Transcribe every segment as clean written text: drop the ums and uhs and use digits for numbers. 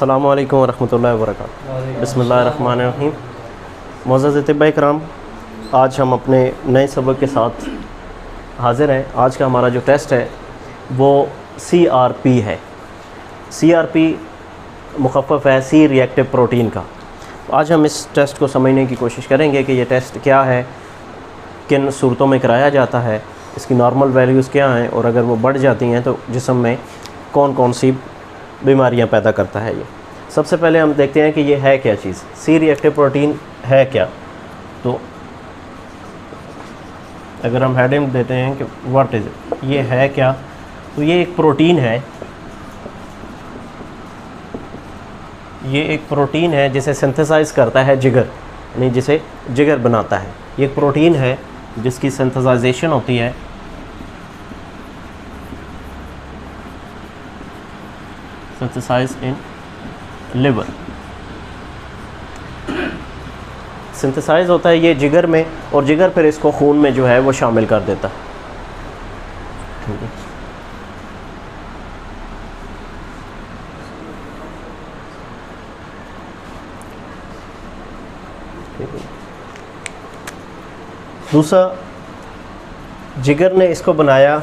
अस्सलामु अलैकुम वरहमतुल्लाहि वबरकातुहू। बिस्मिल्लाहिर्रहमानिर्रहीम। मुअज़्ज़ज़ अतिबा कराम, आज हम अपने नए सबक के साथ हाज़िर हैं। आज का हमारा जो टेस्ट है वो CRP है। CRP मुख़फ़्फ़फ़ है सी रिएक्टिव प्रोटीन का। आज हम इस टेस्ट को समझने की कोशिश करेंगे कि ये टेस्ट क्या है, किन सूरतों में कराया जाता है, इसकी नॉर्मल वैल्यूज़ क्या हैं और अगर वो बढ़ जाती हैं तो जिस्म में कौन कौन सी बीमारियां पैदा करता है। ये सबसे पहले हम देखते हैं कि ये है क्या चीज़, सी रिएक्टिव प्रोटीन है क्या। तो अगर हम हेडिंग देते हैं कि व्हाट इज़ इट, ये है क्या, तो ये एक प्रोटीन है। ये एक प्रोटीन है जिसे सिंथेसाइज करता है जिगर, यानी जिसे जिगर बनाता है। ये एक प्रोटीन है जिसकी सिंथेसाइजेशन होती है सिंथेसाइज इन लिवर। सिंथेसाइज होता है ये जिगर में, और जिगर फिर इसको खून में जो है वो शामिल कर देता है। दूसरा, जिगर ने इसको बनाया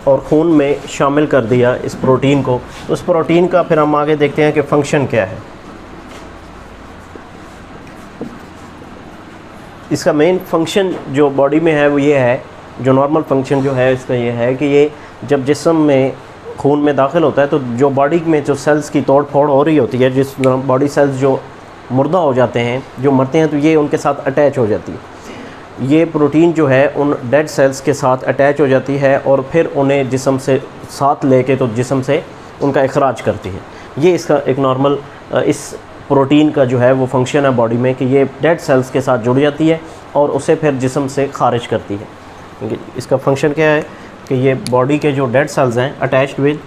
और खून में शामिल कर दिया इस प्रोटीन को। तो उस प्रोटीन का फिर हम आगे देखते हैं कि फंक्शन क्या है। इसका मेन फंक्शन जो बॉडी में है वो ये है, जो नॉर्मल फंक्शन जो है इसका ये है कि ये जब जिस्म में खून में दाखिल होता है तो जो बॉडी में जो सेल्स की तोड़ फोड़ हो रही होती है, जिस बॉडी सेल्स जो मुर्दा हो जाते हैं, जो मरते हैं, तो ये उनके साथ अटैच हो जाती है। ये प्रोटीन जो है उन डेड सेल्स के साथ अटैच हो जाती है और फिर उन्हें जिस्म से साथ लेके तो जिस्म से उनका इखराज करती है। ये इसका एक नॉर्मल इस प्रोटीन का जो है वो फंक्शन है बॉडी में कि ये डेड सेल्स के साथ जुड़ जाती है और उसे फिर जिस्म से खारिज करती है। इसका फंक्शन क्या है कि ये बॉडी के जो डेड सेल्स हैं अटैच्ड विद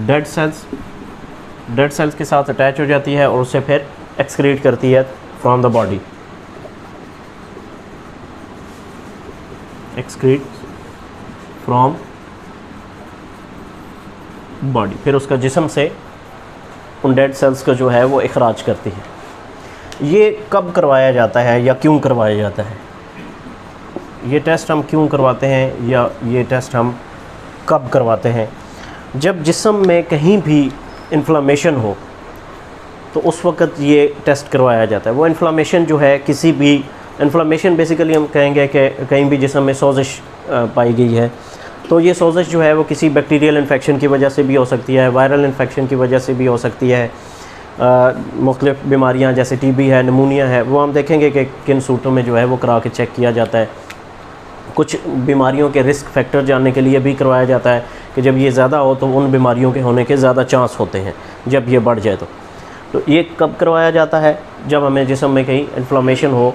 डेड सेल्स के साथ अटैच हो जाती है और उसे फिर एक्सक्रीट करती है from the body. Excrete from body, फिर उसका जिस्म से उन डेड सेल्स का जो है वो इखराज करती है। ये कब करवाया जाता है या क्यों करवाया जाता है, ये टेस्ट हम क्यों करवाते हैं या ये टेस्ट हम कब करवाते हैं? जब जिस्म में कहीं भी इन्फ्लामेशन हो तो उस वक़्त ये टेस्ट करवाया जाता है। वो इन्फ्लामेशन जो है, किसी भी इन्फ्लामेशन बेसिकली हम कहेंगे कि कहीं भी जिस्म में सोजिश पाई गई है, तो ये सोजिश जो है वो किसी बैक्टीरियल इन्फेक्शन की वजह से भी हो सकती है, वायरल इन्फेक्शन की वजह से भी हो सकती है। मुख्तलिफ़ बीमारियाँ जैसे TB है, निमोनिया है, वो हम देखेंगे कि किन सूरतों में जो है वो करा के चेक किया जाता है। कुछ बीमारियों के रिस्क फैक्टर जानने के लिए भी करवाया जाता है कि जब ये ज़्यादा हो तो उन बीमारियों के होने के ज़्यादा चांस होते हैं जब ये बढ़ जाए। तो ये कब करवाया जाता है? जब हमें जिस्म में कहीं इन्फ्लामेशन हो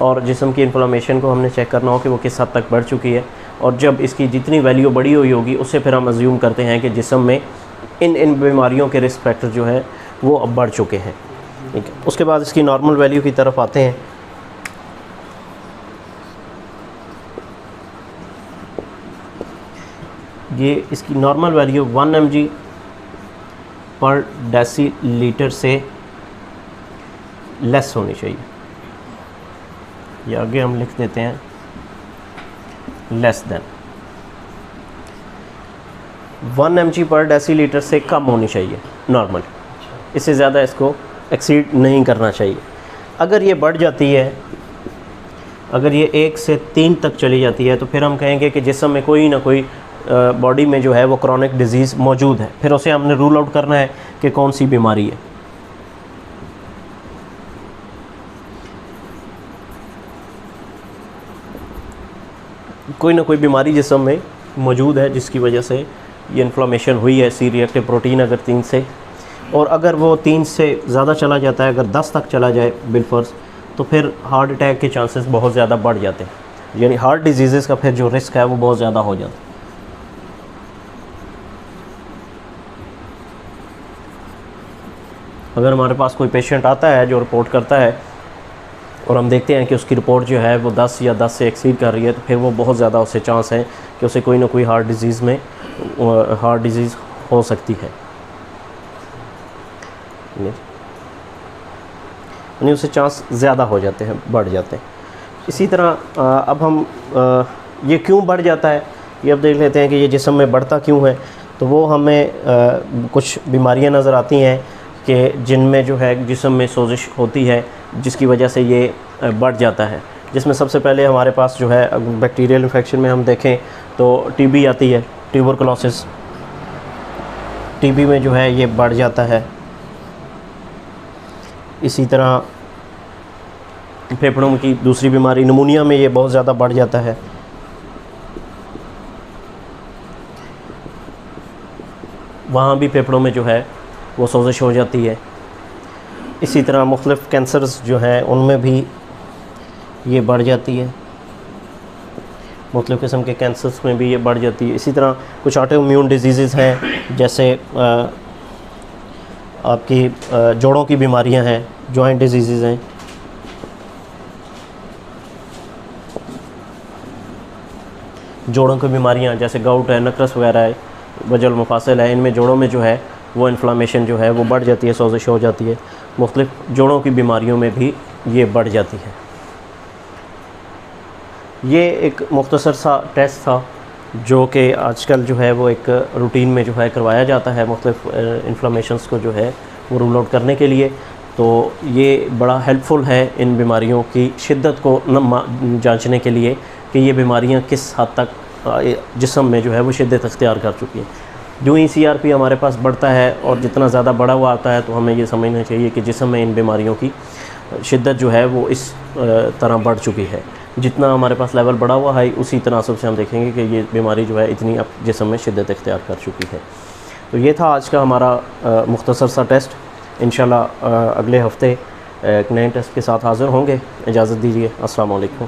और जिस्म की इन्फ्लामेशन को हमने चेक करना हो कि वो किस हद तक बढ़ चुकी है, और जब इसकी जितनी वैल्यू बढ़ी हुई होगी उससे फिर हम अज्यूम करते हैं कि जिस्म में इन बीमारियों के रिस्क फैक्टर जो है वो अब बढ़ चुके हैं। ठीक है, उसके बाद इसकी नॉर्मल वैल्यू की तरफ आते हैं। ये इसकी नॉर्मल वैल्यू 1 mg पर डेसीलीटर से लेस होनी चाहिए। ये आगे हम लिख देते हैं लेस देन 1 mg पर डेसीलीटर से कम होनी चाहिए नॉर्मल। इससे ज़्यादा इसको एक्सीड नहीं करना चाहिए। अगर ये बढ़ जाती है, अगर ये 1 से 3 तक चली जाती है, तो फिर हम कहेंगे कि जिस्म में कोई ना कोई बॉडी में जो है वो क्रॉनिक डिजीज़ मौजूद है। फिर उसे हमने रूल आउट करना है कि कौन सी बीमारी है। कोई ना कोई बीमारी जिस्म में मौजूद है जिसकी वजह से ये इन्फ्लामेशन हुई है। सी रिएक्टिव प्रोटीन अगर 3 से, और अगर वो 3 से ज़्यादा चला जाता है, अगर 10 तक चला जाए बिलफर्ज, तो फिर हार्ट अटैक के चांसेस बहुत ज़्यादा बढ़ जाते हैं। यानी हार्ट डिजीज़ का फिर जो रिस्क है वो बहुत ज़्यादा हो जाता है। अगर हमारे पास कोई पेशेंट आता है जो रिपोर्ट करता है और हम देखते हैं कि उसकी रिपोर्ट जो है वो 10 या 10 से एक्सीड कर रही है, तो फिर वो बहुत ज़्यादा उससे चांस है कि उसे कोई ना कोई हार्ट डिज़ीज़ हो सकती है, यानी उससे चांस ज़्यादा हो जाते हैं, बढ़ जाते हैं। इसी तरह अब हम ये क्यों बढ़ जाता है ये अब देख लेते हैं कि ये जिस्म में बढ़ता क्यों है। तो वो हमें कुछ बीमारियां नज़र आती हैं कि जिनमें जो है जिस्म में सोजिश होती है, जिसकी वजह से ये बढ़ जाता है। जिसमें सबसे पहले हमारे पास जो है बैक्टीरियल इन्फेक्शन में हम देखें तो टीबी आती है, ट्यूबरकुलोसिस। टीबी में जो है ये बढ़ जाता है। इसी तरह फेफड़ों की दूसरी बीमारी निमोनिया में ये बहुत ज़्यादा बढ़ जाता है। वहाँ भी फेफड़ों में जो है वो सोजिश हो जाती है। इसी तरह मुख्तलिफ़ कैंसर्स जो हैं उनमें भी ये बढ़ जाती है, मुख्तलिफ़ किस्म के कैंसर्स में भी ये बढ़ जाती है। इसी तरह कुछ ऑटोइम्यून डिजीज़ हैं, जैसे आपकी जोड़ों की बीमारियां हैं, जॉइंट डिजीज़ हैं। जोड़ों की बीमारियां जैसे गाउट है, नकरस वगैरह है, वजल मुफासिल है, इनमें जोड़ों में जो है वो इन्फ्लामेशन जो है वो बढ़ जाती है, सोजिश हो जाती है। मुख्तलिफ़ जोड़ों की बीमारियों में भी ये बढ़ जाती है। ये एक मुख्तसर सा टेस्ट था जो कि आजकल जो है वो एक रूटीन में जो है करवाया जाता है, मुख्तलिफ़ इन्फ्लामेशंस को जो है वो रूल आउट करने के लिए। तो ये बड़ा हेल्पफुल है इन बीमारियों की शिद्दत को जांचने के लिए कि ये बीमारियां किस हद तक जिस्म में जो है वो शिद्दत अख्तियार कर चुकी हैं। जो ही CRP हमारे पास बढ़ता है और जितना ज़्यादा बढ़ा हुआ आता है, तो हमें ये समझना चाहिए कि जिस्म में इन बीमारियों की शिद्दत जो है वो इस तरह बढ़ चुकी है। जितना हमारे पास लेवल बढ़ा हुआ है, उसी तनासब से हम देखेंगे कि ये बीमारी जो है इतनी अब जिस्म में शिद्दत इख्तियार कर चुकी है। तो ये था आज का हमारा मुख्तसर सा टेस्ट। इंशाल्लाह अगले हफ़्ते एक नए टेस्ट के साथ हाज़िर होंगे। इजाज़त दीजिए। अस्सलाम वालेकुम।